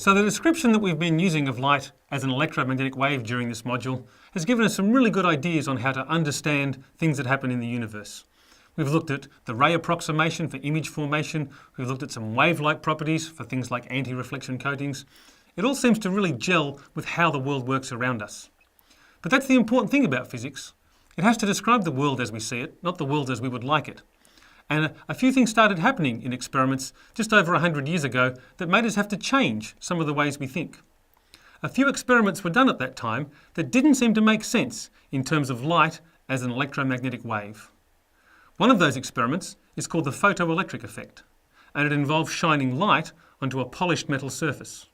So the description that we've been using of light as an electromagnetic wave during this module has given us some really good ideas on how to understand things that happen in the universe. We've looked at the ray approximation for image formation. We've looked at some wave-like properties for things like anti-reflection coatings. It all seems to really gel with how the world works around us. But that's the important thing about physics. It has to describe the world as we see it, not the world as we would like it. And a few things started happening in experiments just over 100 years ago that made us have to change some of the ways we think. A few experiments were done at that time that didn't seem to make sense in terms of light as an electromagnetic wave. One of those experiments is called the photoelectric effect, and it involves shining light onto a polished metal surface.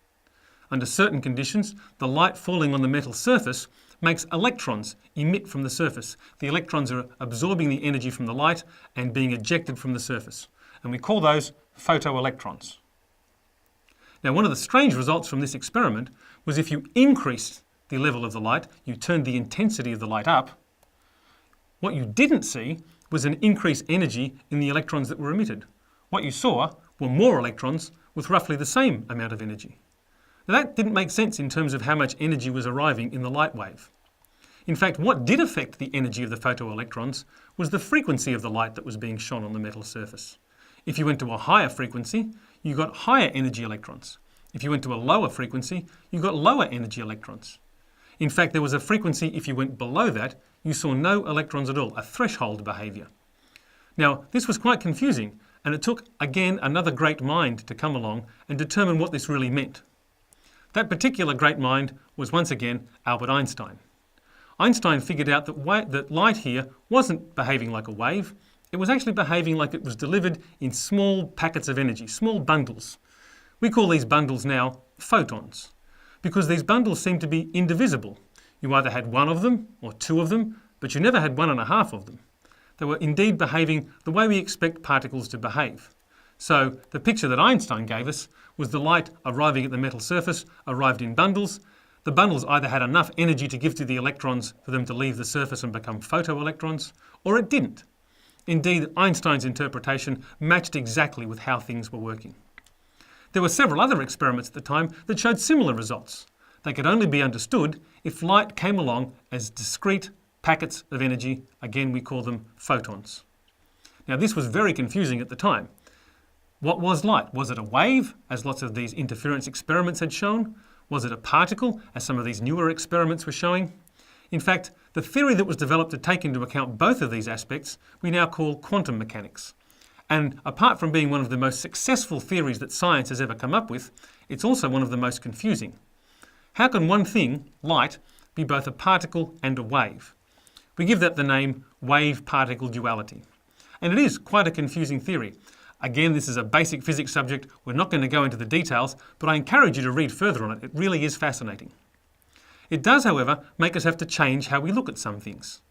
Under certain conditions, the light falling on the metal surface makes electrons emit from the surface. The electrons are absorbing the energy from the light and being ejected from the surface. And we call those photoelectrons. Now, one of the strange results from this experiment was if you increased the level of the light, you turned the intensity of the light up, what you didn't see was an increased energy in the electrons that were emitted. What you saw were more electrons with roughly the same amount of energy. Now, that didn't make sense in terms of how much energy was arriving in the light wave. In fact, what did affect the energy of the photoelectrons was the frequency of the light that was being shone on the metal surface. If you went to a higher frequency, you got higher energy electrons. If you went to a lower frequency, you got lower energy electrons. In fact, there was a frequency, if you went below that, you saw no electrons at all, a threshold behaviour. Now, this was quite confusing, and it took, again, another great mind to come along and determine what this really meant. That particular great mind was once again Albert Einstein. Einstein figured out that light here wasn't behaving like a wave. It was actually behaving like it was delivered in small packets of energy, small bundles. We call these bundles now photons, because these bundles seem to be indivisible. You either had one of them or two of them, but you never had 1.5 of them. They were indeed behaving the way we expect particles to behave. So the picture that Einstein gave us was the light arriving at the metal surface arrived in bundles. The bundles either had enough energy to give to the electrons for them to leave the surface and become photoelectrons, or it didn't. Indeed, Einstein's interpretation matched exactly with how things were working. There were several other experiments at the time that showed similar results. They could only be understood if light came along as discrete packets of energy. Again, we call them photons. Now, this was very confusing at the time. What was light? Was it a wave, as lots of these interference experiments had shown? Was it a particle, as some of these newer experiments were showing? In fact, the theory that was developed to take into account both of these aspects we now call quantum mechanics. And apart from being one of the most successful theories that science has ever come up with, it's also one of the most confusing. How can one thing, light, be both a particle and a wave? We give that the name wave-particle duality. And it is quite a confusing theory. Again, this is a basic physics subject. We're not going to go into the details, but I encourage you to read further on it. It really is fascinating. It does, however, make us have to change how we look at some things.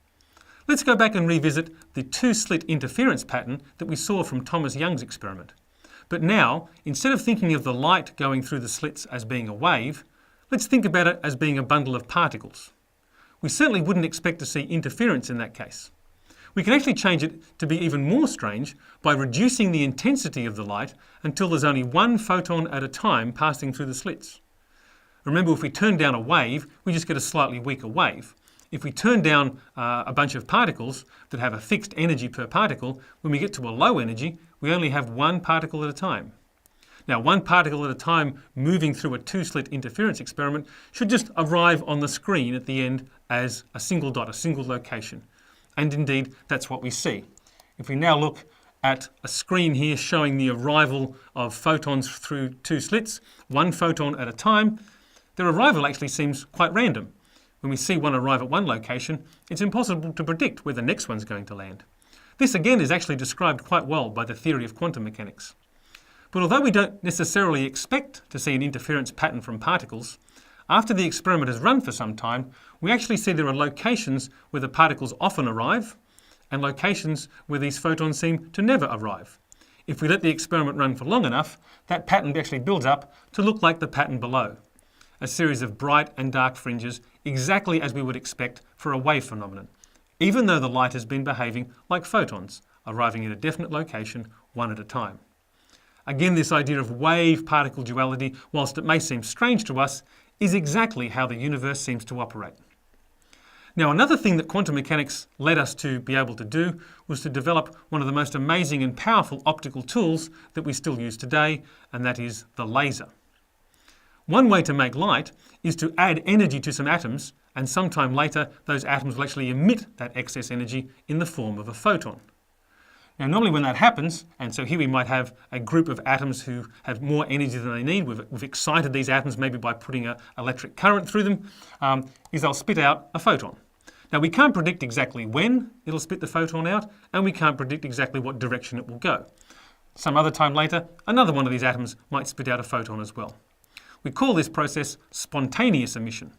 Let's go back and revisit the two-slit interference pattern that we saw from Thomas Young's experiment. But now, instead of thinking of the light going through the slits as being a wave, let's think about it as being a bundle of particles. We certainly wouldn't expect to see interference in that case. We can actually change it to be even more strange by reducing the intensity of the light until there's only one photon at a time passing through the slits. Remember, if we turn down a wave, we just get a slightly weaker wave. If we turn down a bunch of particles that have a fixed energy per particle, when we get to a low energy, we only have one particle at a time. Now, one particle at a time moving through a two-slit interference experiment should just arrive on the screen at the end as a single dot, a single location. And indeed, that's what we see. If we now look at a screen here showing the arrival of photons through two slits, one photon at a time, their arrival actually seems quite random. When we see one arrive at one location, it's impossible to predict where the next one's going to land. This again is actually described quite well by the theory of quantum mechanics. But although we don't necessarily expect to see an interference pattern from particles, after the experiment has run for some time, we actually see there are locations where the particles often arrive and locations where these photons seem to never arrive. If we let the experiment run for long enough, that pattern actually builds up to look like the pattern below, a series of bright and dark fringes exactly as we would expect for a wave phenomenon. even though the light has been behaving like photons, arriving at a definite location one at a time. Again, this idea of wave-particle duality, whilst it may seem strange to us, is exactly how the universe seems to operate. Now, another thing that quantum mechanics led us to be able to do was to develop one of the most amazing and powerful optical tools that we still use today, and that is the laser. One way to make light is to add energy to some atoms, and sometime later those atoms will actually emit that excess energy in the form of a photon. Now, normally when that happens, and so here we might have a group of atoms who have more energy than they need, we've excited these atoms maybe by putting an electric current through them, is they'll spit out a photon. Now, we can't predict exactly when it'll spit the photon out, and we can't predict exactly what direction it will go. Some other time later, another one of these atoms might spit out a photon as well. We call this process spontaneous emission.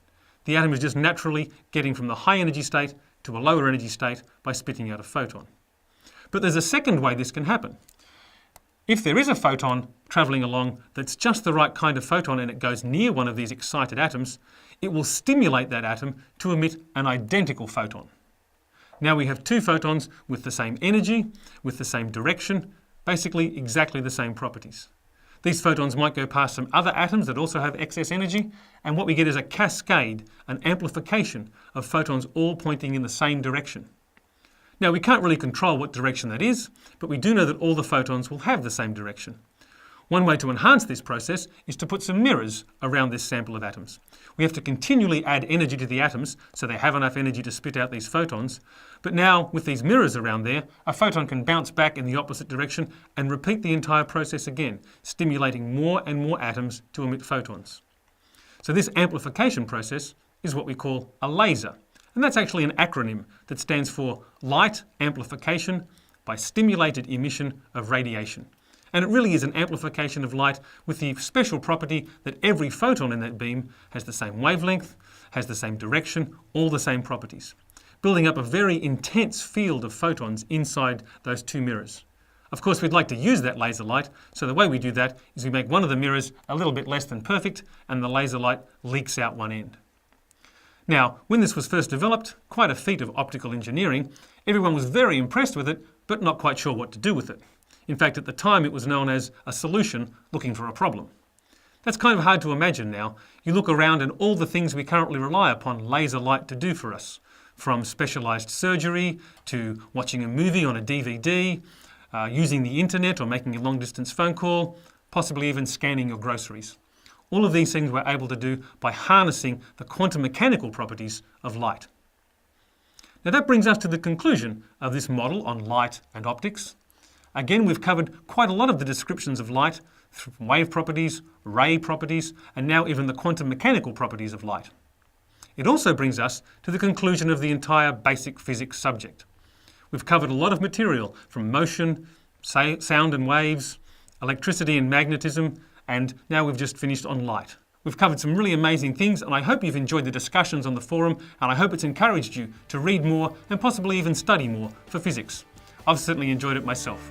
The atom is just naturally getting from the high energy state to a lower energy state by spitting out a photon. But there's a second way this can happen. If there is a photon travelling along that's just the right kind of photon and it goes near one of these excited atoms, it will stimulate that atom to emit an identical photon. Now we have two photons with the same energy, with the same direction, basically exactly the same properties. These photons might go past some other atoms that also have excess energy, and what we get is a cascade, an amplification of photons all pointing in the same direction. Now, we can't really control what direction that is, but we do know that all the photons will have the same direction. One way to enhance this process is to put some mirrors around this sample of atoms. We have to continually add energy to the atoms so they have enough energy to spit out these photons, but now with these mirrors around there, a photon can bounce back in the opposite direction and repeat the entire process again, stimulating more and more atoms to emit photons. So this amplification process is what we call a laser. And that's actually an acronym that stands for Light Amplification by Stimulated Emission of Radiation. And it really is an amplification of light with the special property that every photon in that beam has the same wavelength, has the same direction, all the same properties, building up a very intense field of photons inside those two mirrors. Of course, we'd like to use that laser light, so the way we do that is we make one of the mirrors a little bit less than perfect, and the laser light leaks out one end. Now, when this was first developed, quite a feat of optical engineering, everyone was very impressed with it, but not quite sure what to do with it. In fact, at the time it was known as a solution looking for a problem. That's kind of hard to imagine now. You look around and all the things we currently rely upon laser light to do for us, from specialised surgery to watching a movie on a DVD, using the internet or making a long-distance phone call, possibly even scanning your groceries. All of these things we're able to do by harnessing the quantum mechanical properties of light. Now that brings us to the conclusion of this model on light and optics. Again, we've covered quite a lot of the descriptions of light, from wave properties, ray properties, and now even the quantum mechanical properties of light. It also brings us to the conclusion of the entire basic physics subject. We've covered a lot of material from motion, sound and waves, electricity and magnetism, and now we've just finished on light. We've covered some really amazing things, and I hope you've enjoyed the discussions on the forum, and I hope it's encouraged you to read more and possibly even study more for physics. I've certainly enjoyed it myself.